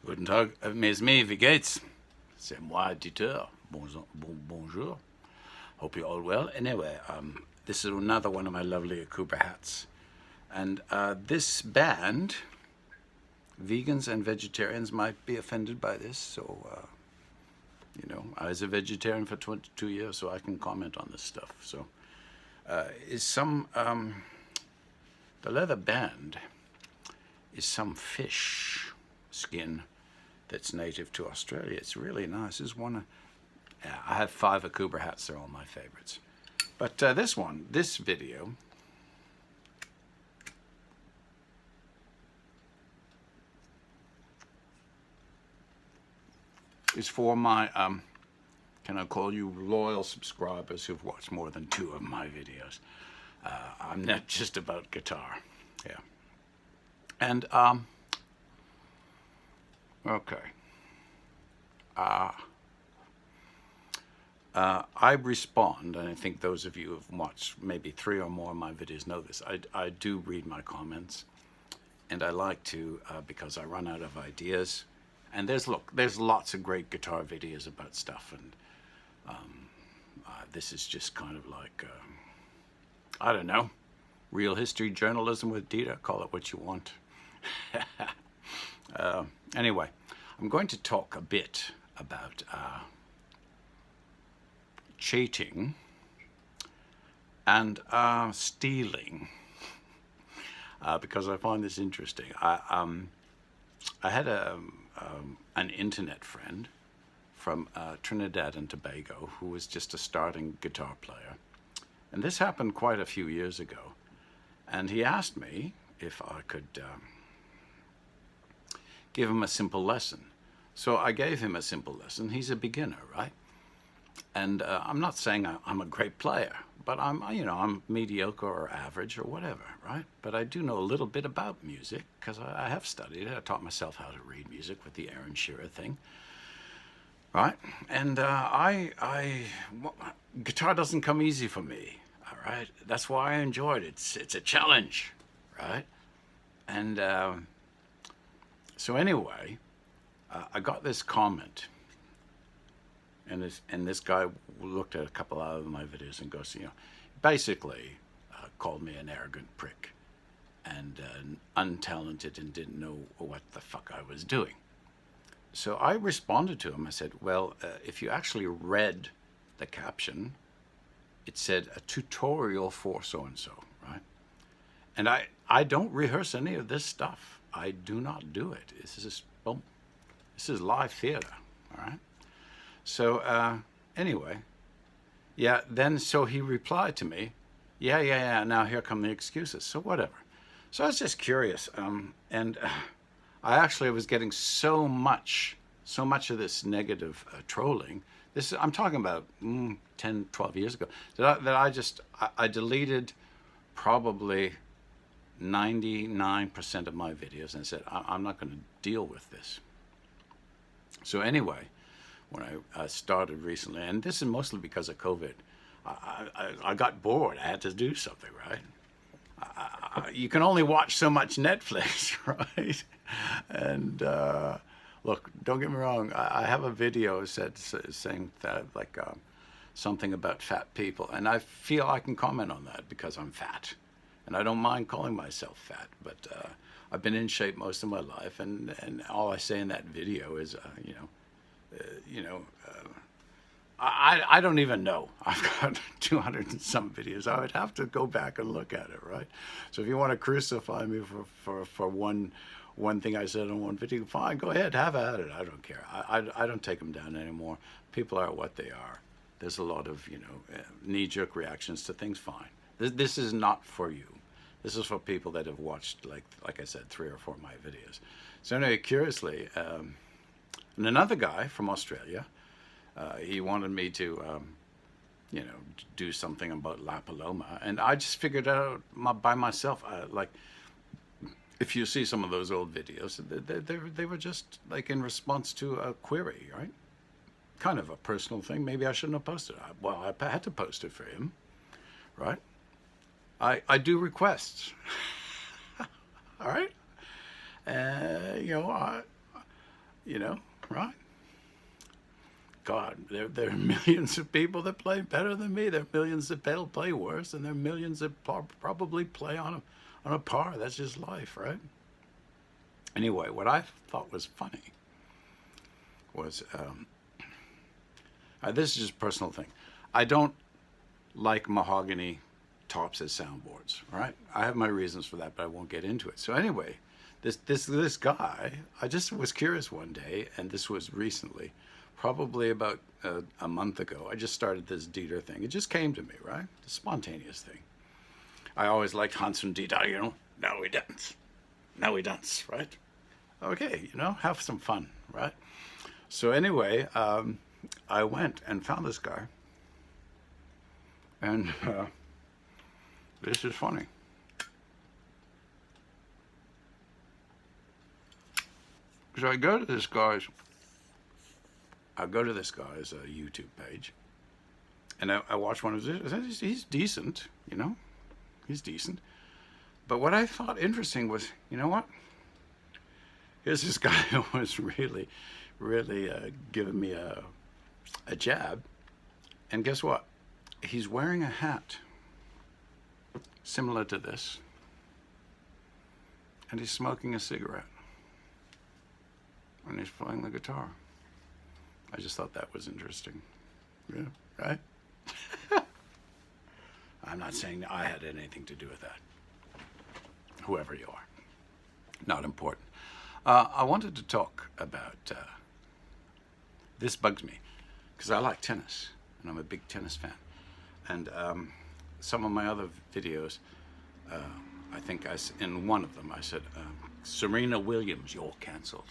Guten Tag, mes amis, wie geht's? C'est moi, Dieter. Bonjour. Hope you're all well. Anyway, this is another one of my lovely Akuba hats. And this band, vegans and vegetarians might be offended by this, so, I was a vegetarian for 22 years, so I can comment on this stuff. So, the leather band is some fish skin that's native to Australia. It's really nice. This is I have 5 Akuba hats. They're all my favorites. But this video, is for my, can I call you loyal subscribers who've watched more than 2 of my videos. I'm not just about guitar. Yeah. And, okay. I respond, and I think those of you who have watched maybe 3 or more of my videos know this. I do read my comments, and I like to because I run out of ideas. And there's lots of great guitar videos about stuff, and this is just kind of like I don't know, real history journalism with Dieter. Call it what you want. Anyway, I'm going to talk a bit about cheating and stealing because I find this interesting. I had an internet friend from Trinidad and Tobago who was just a starting guitar player, and this happened quite a few years ago. And he asked me if I could give him a simple lesson. So I gave him a simple lesson. He's a beginner, right? And I'm not saying I'm a great player, but I'm mediocre or average or whatever, right? But I do know a little bit about music because I have studied it. I taught myself how to read music with the Aaron Shearer thing, right? And guitar doesn't come easy for me, all right? That's why I enjoyed it. It's a challenge, right? And so anyway, I got this comment. And this guy looked at a couple of my videos and goes, basically called me an arrogant prick and untalented and didn't know what the fuck I was doing. So I responded to him. I said, well, if you actually read the caption, it said a tutorial for so-and-so, right? And I don't rehearse any of this stuff. I do not do it. This is boom. This is live theater, all right? So anyway, so he replied to me, yeah, now here come the excuses. So whatever. So I was just curious, and I actually was getting so much of this negative trolling. I'm talking about 10, 12 years ago, that I deleted probably 99% of my videos and said, I'm not going to deal with this. So anyway, when I started recently, and this is mostly because of COVID, I got bored. I had to do something, right? You can only watch so much Netflix, right? And look, don't get me wrong. I have a video saying that, like something about fat people, and I feel I can comment on that because I'm fat, and I don't mind calling myself fat. But I've been in shape most of my life, and all I say in that video is, I don't even know. I've got 200 and some videos. I would have to go back and look at it, right? So if you want to crucify me for one thing I said on one video, fine, go ahead, have at it. I don't care. I don't take them down anymore. People are what they are. There's a lot of knee-jerk reactions to things. Fine. This is not for you. This is for people that have watched, like I said, 3 or 4 of my videos. So anyway, curiously, and another guy from Australia, he wanted me to, do something about La Paloma, and I just figured out by myself. Like, if you see some of those old videos, they were just like in response to a query, right? Kind of a personal thing. Maybe I shouldn't have posted it. Well, I had to post it for him, right? I do requests. All right. You know, right? God, there are millions of people that play better than me. There are millions that play worse, and there are millions that probably play on a par. That's just life, right? Anyway, what I thought was funny was this is just a personal thing. I don't like mahogany tops as soundboards, right? I have my reasons for that, but I won't get into it. So anyway, this guy, I just was curious one day, and this was recently, probably about a month ago. I just started this Dieter thing. It just came to me, right? The spontaneous thing. I always liked Hans and Dieter, you know. Now we dance. Now we dance, right? Okay, you know, have some fun, right? So anyway, I went and found this guy, and this is funny. So I go to this guy's YouTube page, and I watch one of his. He's decent, you know, he's decent. But what I thought interesting was, you know what? Here's this guy who was really giving me a jab, and guess what? He's wearing a hat similar to this, and he's smoking a cigarette, and he's playing the guitar. I just thought that was interesting. Yeah, right? I'm not saying that I had anything to do with that. Whoever you are. Not important. I wanted to talk about, this bugs me, because I like tennis, and I'm a big tennis fan. And some of my other videos, I think in one of them I said, Serena Williams, you're canceled.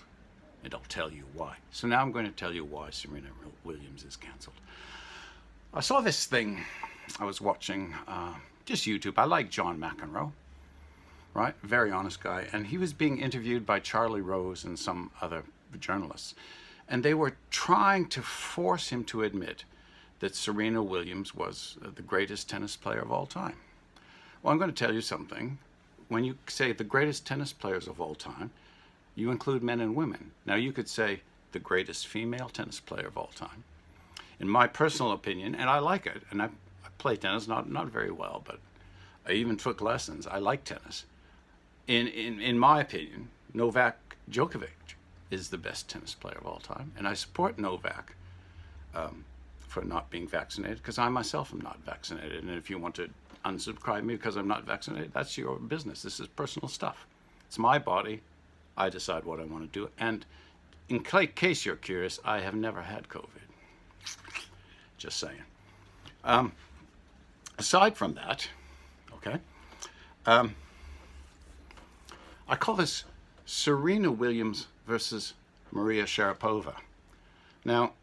And I'll tell you why. So now I'm going to tell you why Serena Williams is canceled. I saw this thing I was watching, just YouTube. I like John McEnroe, right? Very honest guy. And he was being interviewed by Charlie Rose and some other journalists. And they were trying to force him to admit that Serena Williams was the greatest tennis player of all time. Well, I'm going to tell you something. When you say the greatest tennis players of all time, you include men and women. Now, you could say the greatest female tennis player of all time. In my personal opinion, and I like it, and I play tennis, not very well, but I even took lessons. I like tennis. In my opinion, Novak Djokovic is the best tennis player of all time, and I support Novak for not being vaccinated, because I myself am not vaccinated, and if you want to unsubscribe me because I'm not vaccinated, that's your business. This is personal stuff. It's my body. I decide what I want to do. And in case you're curious, I have never had COVID. Just saying. Aside from that, okay, I call this Serena Williams versus Maria Sharapova. Now,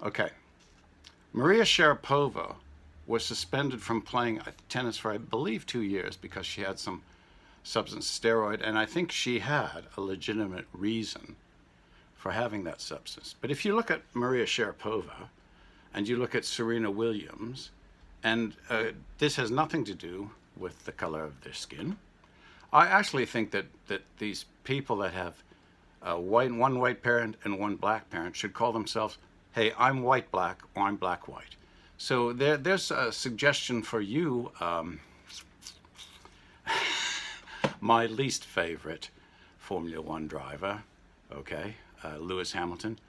okay, Maria Sharapova was suspended from playing tennis for, I believe, 2 years because she had some substance, steroid, and I think she had a legitimate reason for having that substance. But if you look at Maria Sharapova and you look at Serena Williams, and this has nothing to do with the color of their skin, I actually think that these people that have one white parent and one black parent should call themselves, hey, I'm white-black, or I'm black-white. So there's a suggestion for you, my least favorite Formula One driver, okay, Lewis Hamilton.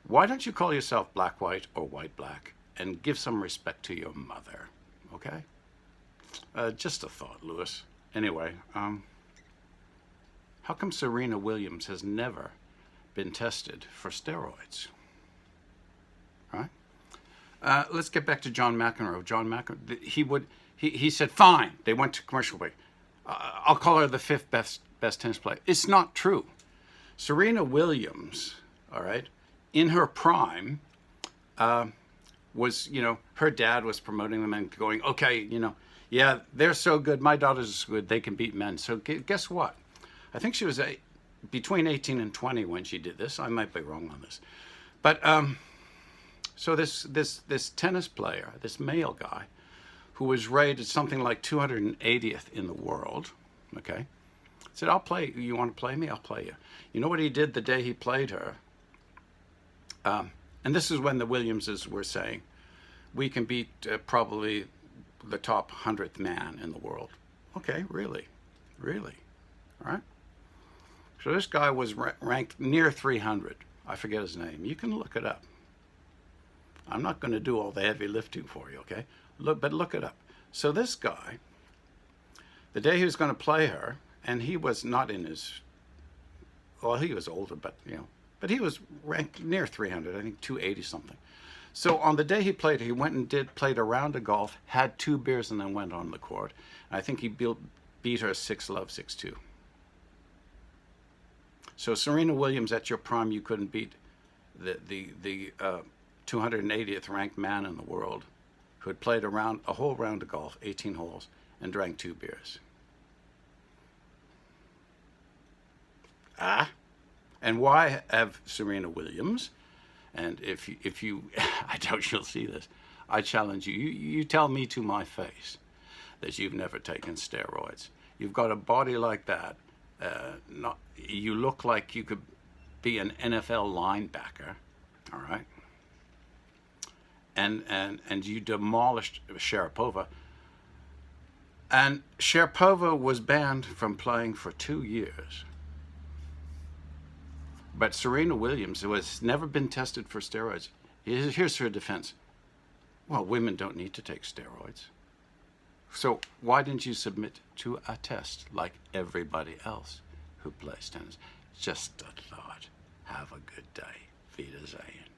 Why don't you call yourself black-white or white-black and give some respect to your mother, okay? Just a thought, Lewis. Anyway, how come Serena Williams has never been tested for steroids? Right? Let's get back to John McEnroe. John McEnroe, he said, fine. They went to commercial break. I'll call her the fifth best tennis player. It's not true. Serena Williams, all right, in her prime, was, you know, her dad was promoting them and going, okay, you know, yeah, they're so good. My daughter's so good. They can beat men. So guess what? I think she was between 18 and 20 when she did this. I might be wrong on this. But so this tennis player, this male guy, who was rated something like 280th in the world, okay, said, I'll play. You want to play me? I'll play you. You know what he did the day he played her? And this is when the Williamses were saying, we can beat probably the top 100th man in the world. Okay, really? Really? All right. So this guy was ranked near 300. I forget his name. You can look it up. I'm not going to do all the heavy lifting for you, okay? But look it up. So this guy, the day he was going to play her, and he was not in his, well, he was older, but but he was ranked near 300, I think 280 something. So on the day he played, he went and played a round of golf, had 2 beers, and then went on the court. And I think he beat her 6-love, 6-2. So Serena Williams, at your prime, you couldn't beat the 280th ranked man in the world who had played a whole round of golf, 18 holes, and drank 2 beers. And why have Serena Williams? And if you, I doubt you'll see this. I challenge you. You tell me to my face that you've never taken steroids. You've got a body like that. You look like you could be an NFL linebacker. All right. And you demolished Sharapova. And Sharapova was banned from playing for 2 years. But Serena Williams, who has never been tested for steroids, here's her defense. Well, women don't need to take steroids. So why didn't you submit to a test like everybody else who plays tennis? Just a thought. Have a good day. Wiedersehen.